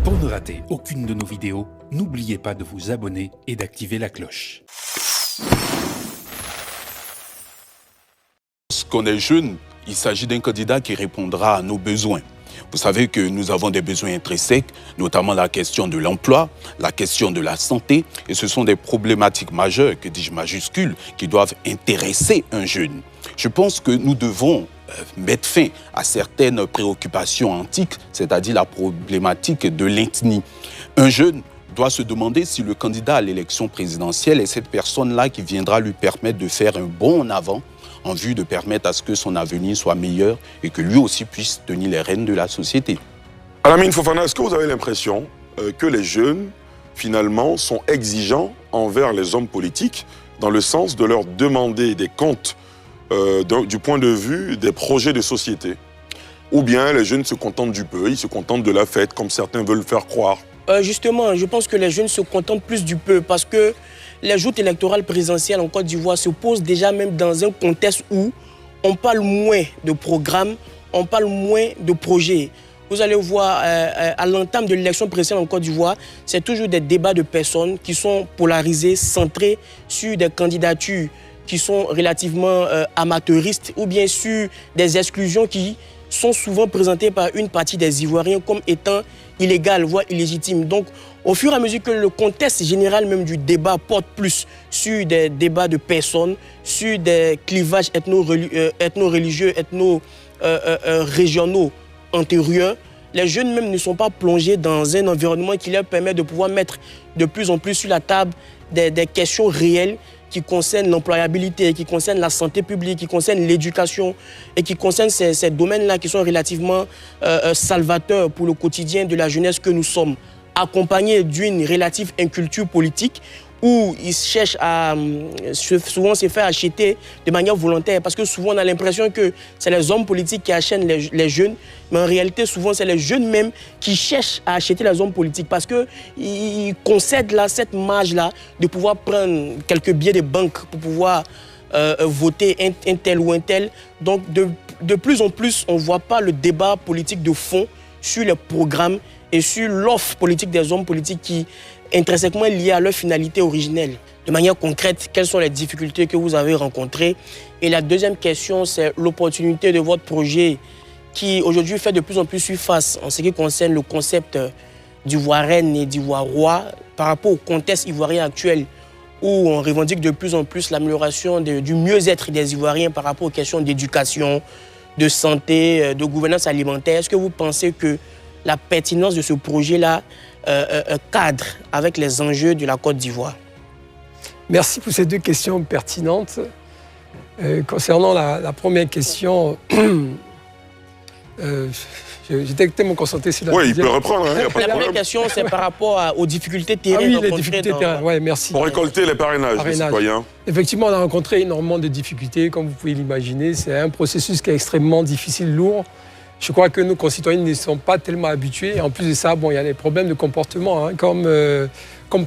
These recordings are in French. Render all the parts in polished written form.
Pour ne rater aucune de nos vidéos, n'oubliez pas de vous abonner et d'activer la cloche. Lorsqu'on est jeune, il s'agit d'un candidat qui répondra à nos besoins. Vous savez que nous avons des besoins intrinsèques, notamment la question de l'emploi, la question de la santé, et ce sont des problématiques majeures, que dis-je majuscules, qui doivent intéresser un jeune. Je pense que nous devons mettre fin à certaines préoccupations antiques, c'est-à-dire la problématique de l'ethnie. Un jeune doit se demander si le candidat à l'élection présidentielle est cette personne-là qui viendra lui permettre de faire un bond en avant en vue de permettre à ce que son avenir soit meilleur et que lui aussi puisse tenir les rênes de la société. Alamine Fofana, est-ce que vous avez l'impression que les jeunes, finalement, sont exigeants envers les hommes politiques dans le sens de leur demander des comptes du point de vue des projets de société? Ou bien les jeunes se contentent du peu, ils se contentent de la fête, comme certains veulent faire croire? Justement, je pense que les jeunes se contentent plus du peu parce que les joutes électorales présidentielles en Côte d'Ivoire se posent déjà même dans un contexte où on parle moins de programmes, on parle moins de projets. Vous allez voir, à l'entame de l'élection présidentielle en Côte d'Ivoire, c'est toujours des débats de personnes qui sont polarisés, centrés sur des candidatures qui sont relativement amateuristes ou bien sur des exclusions qui sont souvent présentées par une partie des Ivoiriens comme étant illégales, voire illégitimes. Donc, au fur et à mesure que le contexte général même du débat porte plus sur des débats de personnes, sur des clivages ethno-religieux, ethno-régionaux antérieurs, les jeunes même ne sont pas plongés dans un environnement qui leur permet de pouvoir mettre de plus en plus sur la table des questions réelles qui concernent l'employabilité, qui concernent la santé publique, qui concernent l'éducation et qui concernent ces domaines-là qui sont relativement salvateurs pour le quotidien de la jeunesse que nous sommes, accompagnés d'une relative inculture politique où ils cherchent à souvent se faire acheter de manière volontaire parce que souvent on a l'impression que c'est les hommes politiques qui achètent les jeunes, mais en réalité souvent c'est les jeunes même qui cherchent à acheter les hommes politiques parce qu'ils concèdent là, cette marge-là de pouvoir prendre quelques billets de banque pour pouvoir voter un tel ou un tel. Donc de plus en plus on ne voit pas le débat politique de fond sur les programmes et sur l'offre politique des hommes politiques qui intrinsèquement liées à leur finalité originelle. De manière concrète, quelles sont les difficultés que vous avez rencontrées? Et la deuxième question, c'est l'opportunité de votre projet qui aujourd'hui fait de plus en plus surface en ce qui concerne le concept d'ivoirienne et d'ivoirois par rapport au contexte ivoirien actuel où on revendique de plus en plus l'amélioration du mieux-être des Ivoiriens par rapport aux questions d'éducation, de santé, de gouvernance alimentaire. Est-ce que vous pensez que la pertinence de ce projet-là cadre avec les enjeux de la Côte d'Ivoire? Merci pour ces deux questions pertinentes. Concernant la première question, j'étais tellement concentré sur la deuxième. Oui, il peut reprendre, hein, y a pas de la problème. première question, c'est par rapport aux difficultés terrain rencontrées. Les difficultés terrain, ouais, merci. Pour récolter les parrainages des citoyens. Effectivement, on a rencontré énormément de difficultés, comme vous pouvez l'imaginer. C'est un processus qui est extrêmement difficile, lourd. Je crois que nos concitoyens ne sont pas tellement habitués. En plus de ça, bon, il y a des problèmes de comportement. Hein, comme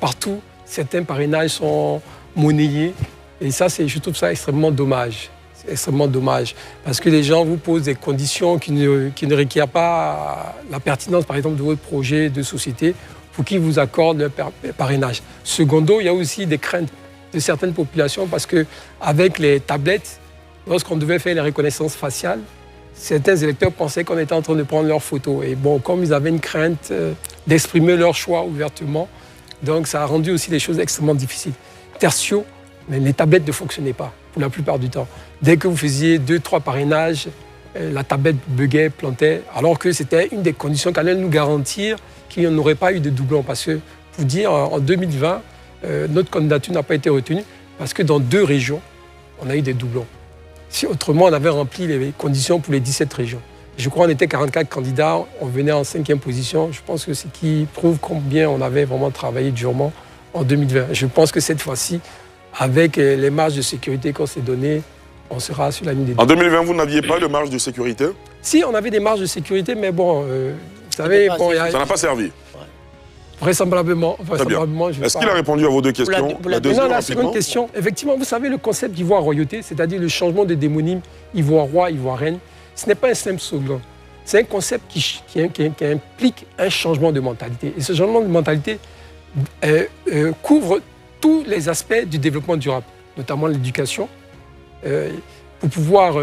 partout, certains parrainages sont monnayés. Et ça, je trouve ça extrêmement dommage. C'est extrêmement dommage. Parce que les gens vous posent des conditions qui ne requièrent pas la pertinence, par exemple, de votre projet de société pour qu'ils vous accordent le parrainage. Secondo, il y a aussi des craintes de certaines populations parce qu'avec les tablettes, lorsqu'on devait faire les reconnaissances faciales, certains électeurs pensaient qu'on était en train de prendre leurs photos. Et bon, comme ils avaient une crainte d'exprimer leur choix ouvertement, donc ça a rendu aussi les choses extrêmement difficiles. Tertio, mais les tablettes ne fonctionnaient pas pour la plupart du temps. Dès que vous faisiez 2-3 parrainages, la tablette buguait, plantait, alors que c'était une des conditions qu'allait nous garantir qu'il n'y aurait pas eu de doublons. Parce que, pour dire, en 2020, notre candidature n'a pas été retenue parce que dans 2 régions, on a eu des doublons. Si autrement, on avait rempli les conditions pour les 17 régions. Je crois qu'on était 44 candidats, on venait en 5e position. Je pense que c'est ce qui prouve combien on avait vraiment travaillé durement en 2020. Je pense que cette fois-ci, avec les marges de sécurité qu'on s'est données, on sera sur la ligne des deux. En 2020, vous n'aviez pas de marge de sécurité? Si, on avait des marges de sécurité, mais bon, vous savez... Ça n'a pas servi. Vraisemblablement. Est-ce qu'il a répondu à vos deux questions? La seconde question, effectivement, vous savez, le concept d'ivoire royauté, c'est-à-dire le changement de démonyme ivoire-roi, ivoire-reine, ce n'est pas un simple slogan. c'est un concept qui implique un changement de mentalité. Et ce changement de mentalité couvre tous les aspects du développement durable, notamment l'éducation. Pour pouvoir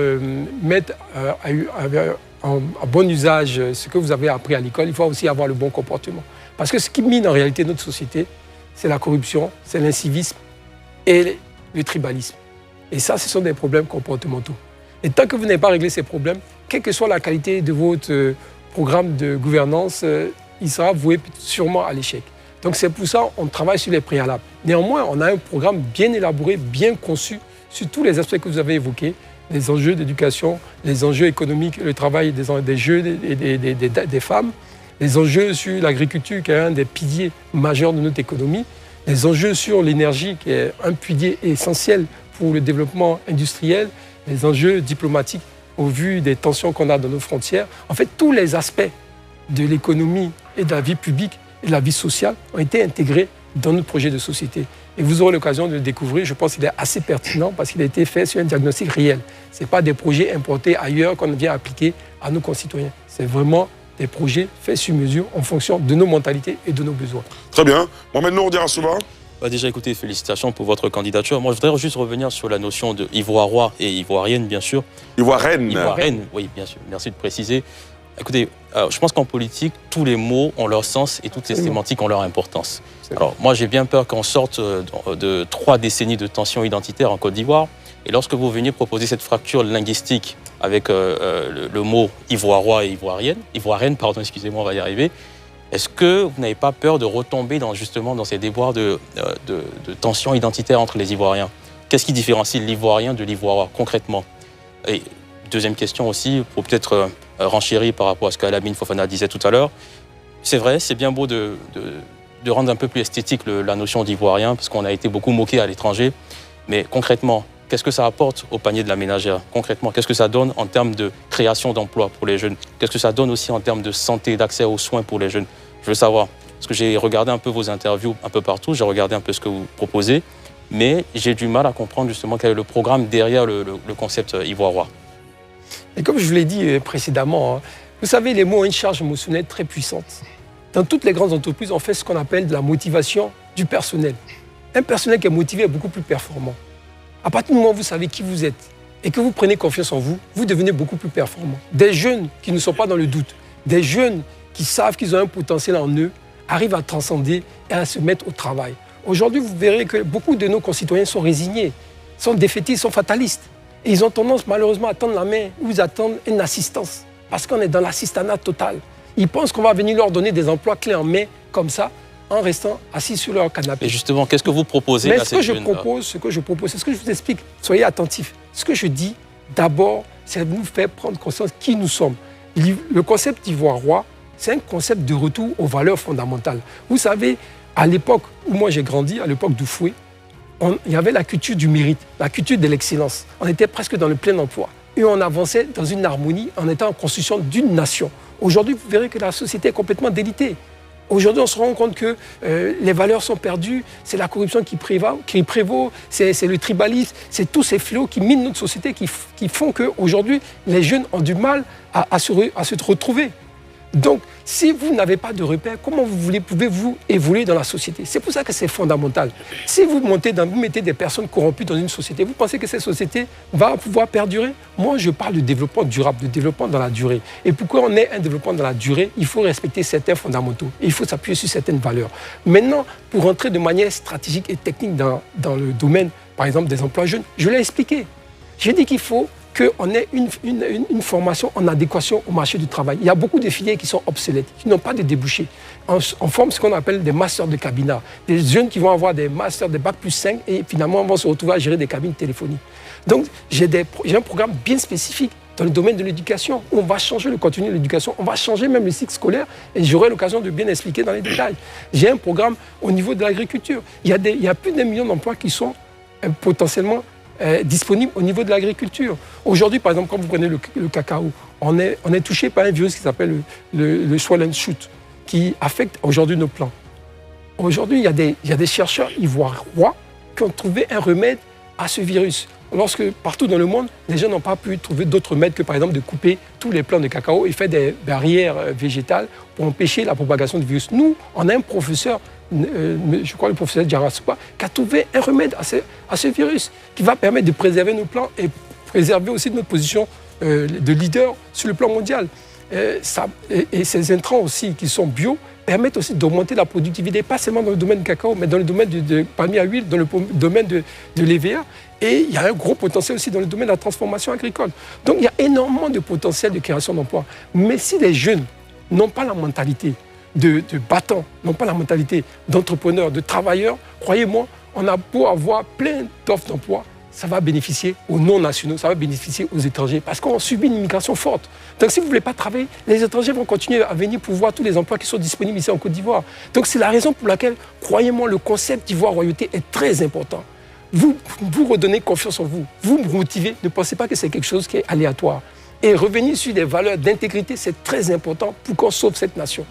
mettre en bon usage ce que vous avez appris à l'école, il faut aussi avoir le bon comportement. Parce que ce qui mine en réalité notre société, c'est la corruption, c'est l'incivisme et le tribalisme. Et ça, ce sont des problèmes comportementaux. Et tant que vous n'avez pas réglé ces problèmes, quelle que soit la qualité de votre programme de gouvernance, il sera voué sûrement à l'échec. Donc c'est pour ça qu'on travaille sur les préalables. Néanmoins, on a un programme bien élaboré, bien conçu, sur tous les aspects que vous avez évoqués, les enjeux d'éducation, les enjeux économiques, le travail des jeunes et des femmes, les enjeux sur l'agriculture, qui est un des piliers majeurs de notre économie, les enjeux sur l'énergie, qui est un pilier essentiel pour le développement industriel, les enjeux diplomatiques au vu des tensions qu'on a dans nos frontières. En fait, tous les aspects de l'économie et de la vie publique et de la vie sociale ont été intégrés dans notre projet de société. Et vous aurez l'occasion de le découvrir. Je pense qu'il est assez pertinent parce qu'il a été fait sur un diagnostic réel. Ce n'est pas des projets importés ailleurs qu'on vient appliquer à nos concitoyens. C'est vraiment des projets faits sur mesure en fonction de nos mentalités et de nos besoins. Très bien. Mohamed Nour Assouba. Déjà, écoutez, félicitations pour votre candidature. Moi, je voudrais juste revenir sur la notion de ivoirois et ivoirienne, bien sûr. Ivoirienne. Ivoirienne, oui, bien sûr. Merci de préciser. Écoutez, je pense qu'en politique, tous les mots ont leur sens et toutes les sémantiques ont leur importance. Alors, moi, j'ai bien peur qu'on sorte de 3 décennies de tensions identitaires en Côte d'Ivoire. Et lorsque vous veniez proposer cette fracture linguistique avec le mot ivoirois et ivoirienne, pardon, excusez-moi, on va y arriver, est-ce que vous n'avez pas peur de retomber justement dans ces déboires de tensions identitaires entre les Ivoiriens? Qu'est-ce qui différencie l'Ivoirien de l'Ivoirois, concrètement? Et deuxième question aussi, pour peut-être renchérir par rapport à ce qu'Alamine Fofana disait tout à l'heure. C'est vrai, c'est bien beau de rendre un peu plus esthétique la notion d'Ivoirien, parce qu'on a été beaucoup moqué à l'étranger. Mais concrètement, qu'est-ce que ça apporte au panier de la ménagère? Concrètement, qu'est-ce que ça donne en termes de création d'emplois pour les jeunes? Qu'est-ce que ça donne aussi en termes de santé, d'accès aux soins pour les jeunes? Je veux savoir, parce que j'ai regardé un peu vos interviews un peu partout, j'ai regardé un peu ce que vous proposez, mais j'ai du mal à comprendre justement quel est le programme derrière le concept ivoirois. Et comme je vous l'ai dit précédemment, vous savez, les mots ont une charge émotionnelle très puissante. Dans toutes les grandes entreprises, on fait ce qu'on appelle de la motivation du personnel. Un personnel qui est motivé est beaucoup plus performant. À partir du moment où vous savez qui vous êtes et que vous prenez confiance en vous, vous devenez beaucoup plus performant. Des jeunes qui ne sont pas dans le doute, des jeunes qui savent qu'ils ont un potentiel en eux, arrivent à transcender et à se mettre au travail. Aujourd'hui, vous verrez que beaucoup de nos concitoyens sont résignés, sont défaitistes, sont fatalistes. Et ils ont tendance malheureusement à tendre la main ou ils attendent une assistance. Parce qu'on est dans l'assistanat total. Ils pensent qu'on va venir leur donner des emplois clés en main comme ça, en restant assis sur leur canapé. Et justement, qu'est-ce que vous proposez à ces jeunes? Ce que je propose, c'est ce que je vous explique. Soyez attentifs. Ce que je dis, d'abord, c'est de nous faire prendre conscience de qui nous sommes. Le concept ivoirois, c'est un concept de retour aux valeurs fondamentales. Vous savez, à l'époque où moi j'ai grandi, à l'époque du fouet, il y avait la culture du mérite, la culture de l'excellence. On était presque dans le plein emploi. Et on avançait dans une harmonie en étant en construction d'une nation. Aujourd'hui, vous verrez que la société est complètement délitée. Aujourd'hui, on se rend compte que les valeurs sont perdues, c'est la corruption qui prévaut, c'est le tribalisme, c'est tous ces fléaux qui minent notre société, qui font qu'aujourd'hui, les jeunes ont du mal à se retrouver. Donc, si vous n'avez pas de repères, comment pouvez-vous évoluer dans la société? C'est pour ça que c'est fondamental. Si vous mettez des personnes corrompues dans une société, vous pensez que cette société va pouvoir perdurer? Moi, je parle de développement durable, de développement dans la durée. Et pour qu'on ait un développement dans la durée, il faut respecter certains fondamentaux. Et il faut s'appuyer sur certaines valeurs. Maintenant, pour rentrer de manière stratégique et technique dans le domaine, par exemple, des emplois jeunes, je l'ai expliqué. J'ai dit qu'il faut qu'on ait une formation en adéquation au marché du travail. Il y a beaucoup de filières qui sont obsolètes, qui n'ont pas de débouchés. On forme ce qu'on appelle des masters de cabinet, des jeunes qui vont avoir des masters de Bac+5 et finalement vont se retrouver à gérer des cabines téléphoniques. Donc j'ai un programme bien spécifique dans le domaine de l'éducation, où on va changer le contenu de l'éducation, on va changer même le cycle scolaire, et j'aurai l'occasion de bien expliquer dans les détails. J'ai un programme au niveau de l'agriculture. Il y a plus d'1 million d'emplois qui sont potentiellement disponible au niveau de l'agriculture. Aujourd'hui, par exemple, quand vous prenez le cacao, on est touché par un virus qui s'appelle le swollen shoot, qui affecte aujourd'hui nos plants. Aujourd'hui, il y a des chercheurs ivoiriens qui ont trouvé un remède à ce virus. lorsque partout dans le monde, les gens n'ont pas pu trouver d'autres méthodes que, par exemple, de couper tous les plants de cacao et faire des barrières végétales pour empêcher la propagation du virus. Nous, on a un professeur, je crois le professeur Djarasouba, qui a trouvé un remède à ce virus qui va permettre de préserver nos plants et préserver aussi notre position de leader sur le plan mondial. Et ces intrants aussi qui sont bio permettent aussi d'augmenter la productivité, pas seulement dans le domaine du cacao, mais dans le domaine de palmier à huile, dans le domaine de l'EVA. Et il y a un gros potentiel aussi dans le domaine de la transformation agricole. Donc il y a énormément de potentiel de création d'emplois. Mais si les jeunes n'ont pas la mentalité de battants, n'ont pas la mentalité d'entrepreneurs, de travailleurs, croyez-moi, on a beau avoir plein d'offres d'emploi, ça va bénéficier aux non-nationaux, ça va bénéficier aux étrangers, parce qu'on subit une immigration forte. Donc si vous ne voulez pas travailler, les étrangers vont continuer à venir pour voir tous les emplois qui sont disponibles ici en Côte d'Ivoire. Donc c'est la raison pour laquelle, croyez-moi, le concept d'Ivoire Royauté est très important. Vous redonnez confiance en vous, vous vous motivez, ne pensez pas que c'est quelque chose qui est aléatoire. Et revenir sur des valeurs d'intégrité, c'est très important pour qu'on sauve cette nation.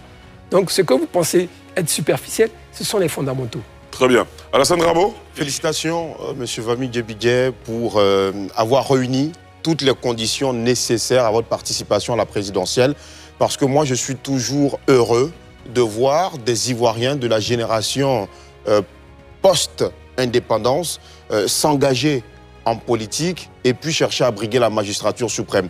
Donc ce que vous pensez être superficiel, ce sont les fondamentaux. Très bien. Alassane Rabo. Félicitations, M. Vami Djebidje, pour avoir réuni toutes les conditions nécessaires à votre participation à la présidentielle. Parce que moi, je suis toujours heureux de voir des Ivoiriens de la génération post-indépendance s'engager en politique et puis chercher à briguer la magistrature suprême.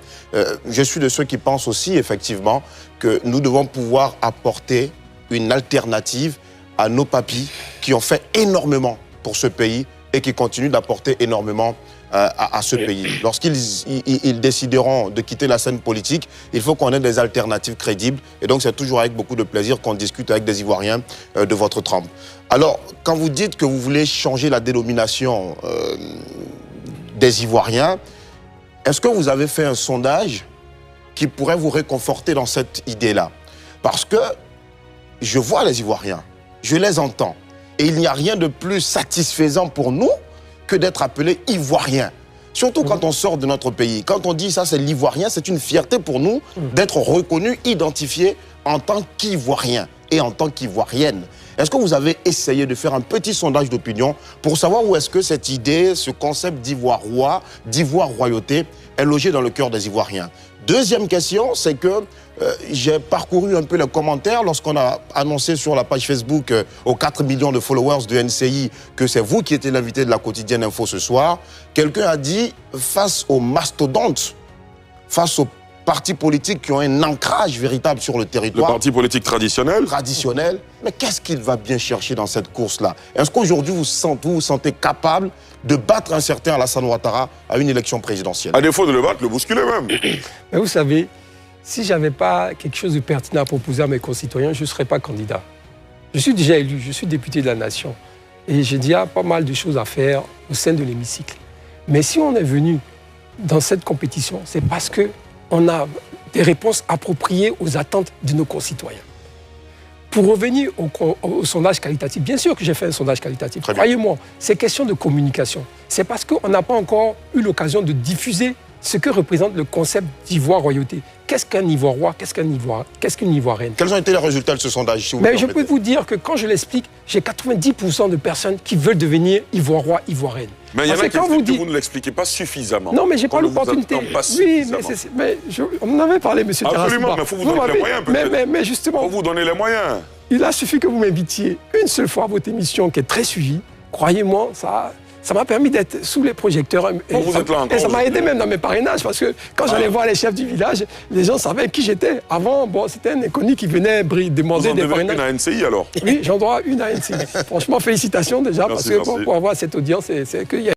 Je suis de ceux qui pensent aussi, effectivement, que nous devons pouvoir apporter une alternative à nos papis qui ont fait énormément pour ce pays et qui continuent d'apporter énormément à ce pays. Lorsqu'ils décideront de quitter la scène politique, il faut qu'on ait des alternatives crédibles. Et donc, c'est toujours avec beaucoup de plaisir qu'on discute avec des Ivoiriens de votre trempe. Alors, quand vous dites que vous voulez changer la dénomination des Ivoiriens, est-ce que vous avez fait un sondage qui pourrait vous réconforter dans cette idée-là? Parce que je vois les Ivoiriens, je les entends. Et il n'y a rien de plus satisfaisant pour nous que d'être appelé Ivoirien. Surtout quand on sort de notre pays. Quand on dit ça, c'est l'Ivoirien, c'est une fierté pour nous d'être reconnu, identifié en tant qu'Ivoirien et en tant qu'Ivoirienne. Est-ce que vous avez essayé de faire un petit sondage d'opinion pour savoir où est-ce que cette idée, ce concept d'Ivoire roi, d'Ivoire royauté, est logé dans le cœur des Ivoiriens? Deuxième question, c'est que j'ai parcouru un peu les commentaires lorsqu'on a annoncé sur la page Facebook aux 4 millions de followers de NCI que c'est vous qui étiez l'invité de la quotidienne Info ce soir. Quelqu'un a dit, face aux mastodontes, face aux partis politiques qui ont un ancrage véritable sur le territoire. Le parti politique traditionnel. Traditionnel. Mais qu'est-ce qu'il va bien chercher dans cette course-là? Est-ce qu'aujourd'hui vous vous sentez capable de battre un certain Alassane Ouattara à une élection présidentielle? À défaut de le battre, le bousculer même. Mais vous savez, si je n'avais pas quelque chose de pertinent à proposer à mes concitoyens, je ne serais pas candidat. Je suis déjà élu, je suis député de la nation. Et j'ai déjà pas mal de choses à faire au sein de l'hémicycle. Mais si on est venu dans cette compétition, c'est parce qu'on a des réponses appropriées aux attentes de nos concitoyens. Pour revenir au sondage qualitatif, bien sûr que j'ai fait un sondage qualitatif. Croyez-moi, c'est question de communication. C'est parce qu'on n'a pas encore eu l'occasion de diffuser ce que représente le concept d'Ivoire royauté. Qu'est-ce qu'un Ivoirien? Qu'est-ce qu'une Ivoirienne? Quels ont été les résultats de ce sondage, si vous Mais me je peux vous dire que quand je l'explique, j'ai 90% de personnes qui veulent devenir Ivoirois, Ivoiriennes. Mais il y en a qui expliquent que vous ne l'expliquez pas suffisamment. Non, mais j'ai pas l'opportunité. Oui, mais on en avait parlé, M. Terrasouba. Absolument, mais il faut vous donner les moyens, peut-être. Mais justement... Il faut vous donner les moyens. Il a suffi que vous m'invitiez une seule fois à votre émission, qui est très suivie. Croyez-moi, ça m'a permis d'être sous les projecteurs. Et ça m'a aidé même dans mes parrainages, parce que quand j'allais voir les chefs du village, les gens savaient qui j'étais. Avant, bon, c'était un inconnu qui venait demander des parrainages. Vous en devez une à NCI, alors? Oui, j'en dois une à NCI. Franchement, félicitations déjà, parce que pour avoir cette audience, c'est qu'il y a